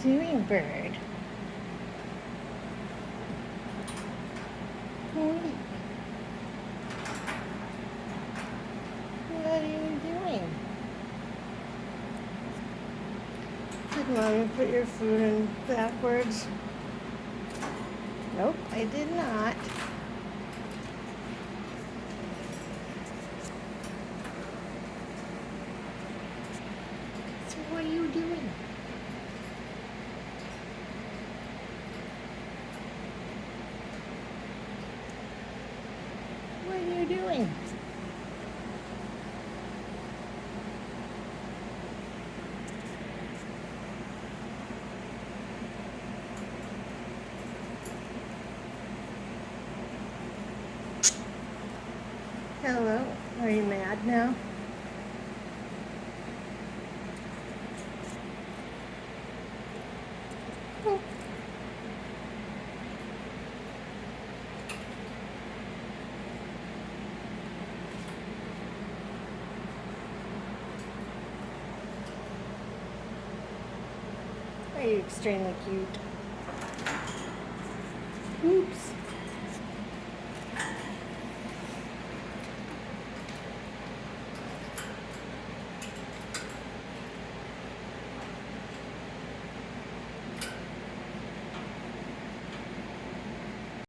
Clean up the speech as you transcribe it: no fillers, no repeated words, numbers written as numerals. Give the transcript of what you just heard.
doing, bird? Point. What are you doing? Did Mommy put your food in backwards? Nope, I did not. So what are you doing? What are you doing? Hello, are you mad now? Oh. Are you extremely cute? Oops.